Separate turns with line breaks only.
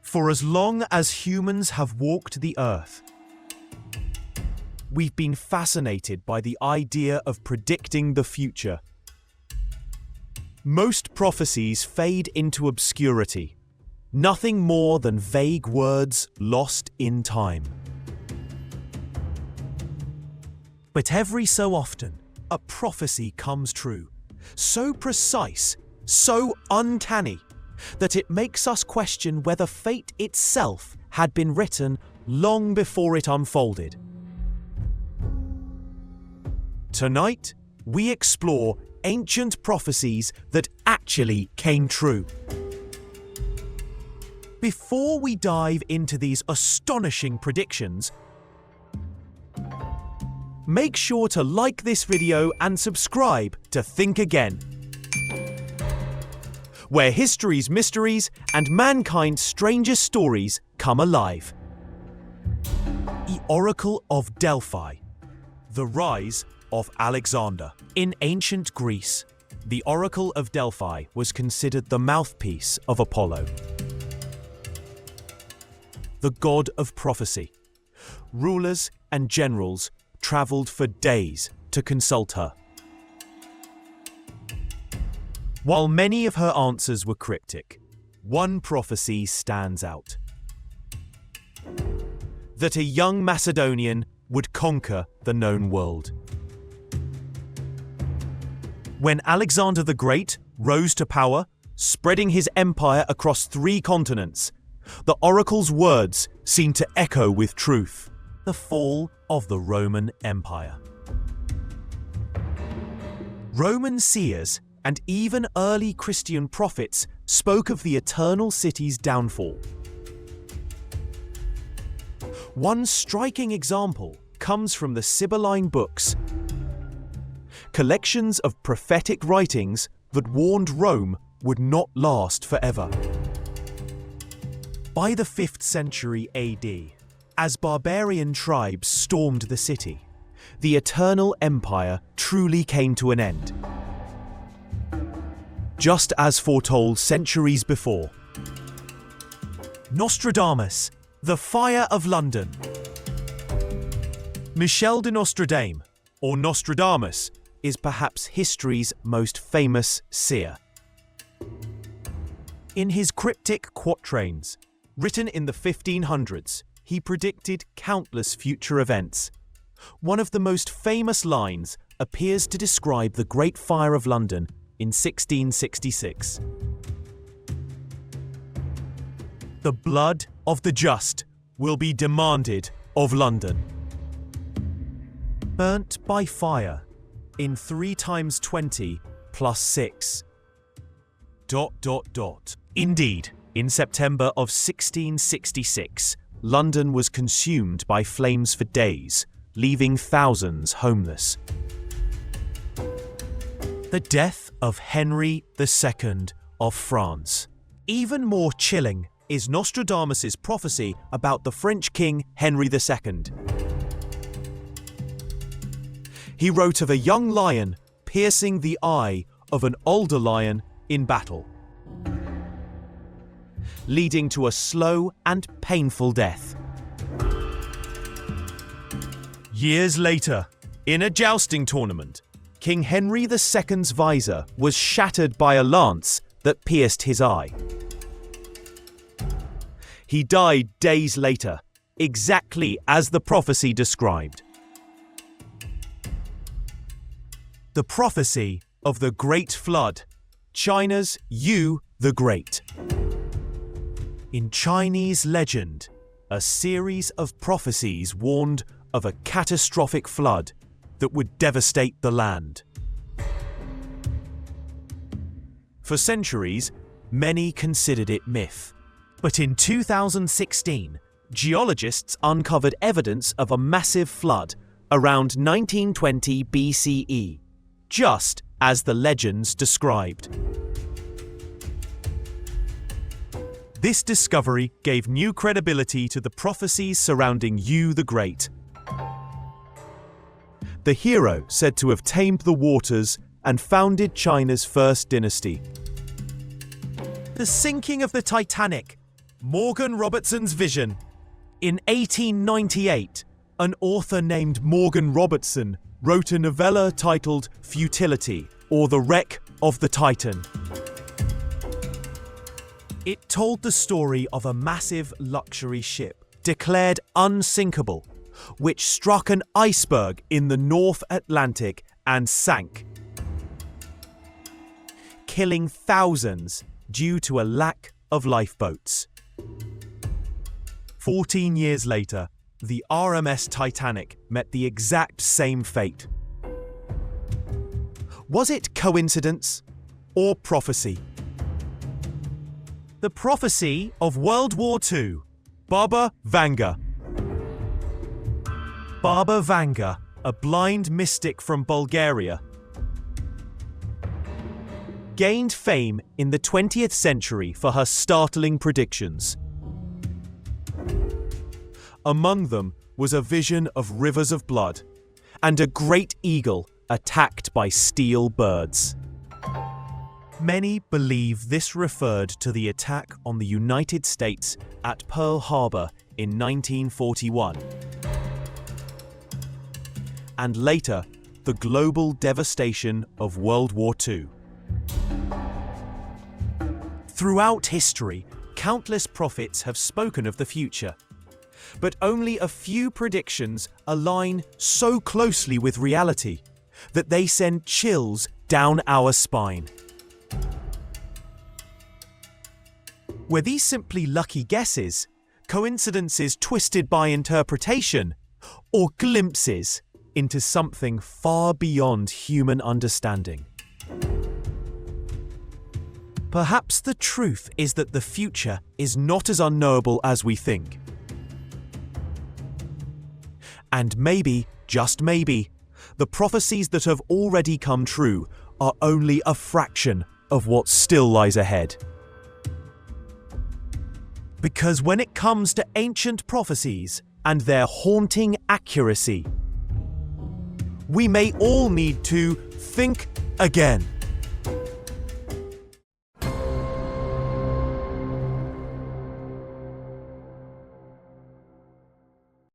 For as long as humans have walked the earth, we've been fascinated by the idea of predicting the future. Most prophecies fade into obscurity, nothing more than vague words lost in time. But every so often, a prophecy comes true, so precise, so uncanny, that it makes us question whether fate itself had been written long before it unfolded. Tonight, we explore ancient prophecies that actually came true. Before we dive into these astonishing predictions, make sure to like this video and subscribe to Think Again, where history's mysteries and mankind's strangest stories come alive. The Oracle of Delphi, the rise of Alexander. In ancient Greece, the Oracle of Delphi was considered the mouthpiece of Apollo, the god of prophecy. Rulers and generals traveled for days to consult her. While many of her answers were cryptic, one prophecy stands out: that a young Macedonian would conquer the known world. When Alexander the Great rose to power, spreading his empire across 3 continents, the oracle's words seemed to echo with truth: the fall of the Roman Empire. Roman seers and even early Christian prophets spoke of the eternal city's downfall. One striking example comes from the Sibylline books, collections of prophetic writings that warned Rome would not last forever. By the 5th century AD, as barbarian tribes stormed the city, the eternal empire truly came to an end. Just as foretold centuries before. Nostradamus, the Fire of London. Michel de Nostradamus, or Nostradamus, is perhaps history's most famous seer. In his cryptic quatrains, written in the 1500s, he predicted countless future events. One of the most famous lines appears to describe the Great Fire of London in 1666. The blood of the just will be demanded of London. Burnt by fire in 3 times 20 plus 6. ... Indeed, in September of 1666, London was consumed by flames for days, leaving thousands homeless. The death of Henry II of France. Even more chilling is Nostradamus' prophecy about the French king Henry II. He wrote of a young lion piercing the eye of an older lion in battle, leading to a slow and painful death. Years later, in a jousting tournament, King Henry II's visor was shattered by a lance that pierced his eye. He died days later, exactly as the prophecy described. The prophecy of the Great Flood, China's Yu the Great. In Chinese legend, a series of prophecies warned of a catastrophic flood that would devastate the land. For centuries, many considered it myth. But in 2016, geologists uncovered evidence of a massive flood around 1920 BCE, just as the legends described. This discovery gave new credibility to the prophecies surrounding Yu the Great, the hero said to have tamed the waters and founded China's first dynasty. The sinking of the Titanic, Morgan Robertson's vision. In 1898, an author named Morgan Robertson wrote a novella titled Futility, or The Wreck of the Titan. It told the story of a massive luxury ship, declared unsinkable, which struck an iceberg in the North Atlantic and sank, killing thousands due to a lack of lifeboats. 14 years later, the RMS Titanic met the exact same fate. Was it coincidence or prophecy? The prophecy of World War II. Baba Vanga. Baba Vanga, a blind mystic from Bulgaria, gained fame in the 20th century for her startling predictions. Among them was a vision of rivers of blood and a great eagle attacked by steel birds. Many believe this referred to the attack on the United States at Pearl Harbor in 1941, and later the global devastation of World War II. Throughout history, countless prophets have spoken of the future, but only a few predictions align so closely with reality that they send chills down our spine. Were these simply lucky guesses, coincidences twisted by interpretation, or glimpses into something far beyond human understanding? Perhaps the truth is that the future is not as unknowable as we think. And maybe, just maybe, the prophecies that have already come true are only a fraction of what still lies ahead. Because when it comes to ancient prophecies and their haunting accuracy, we may all need to think again.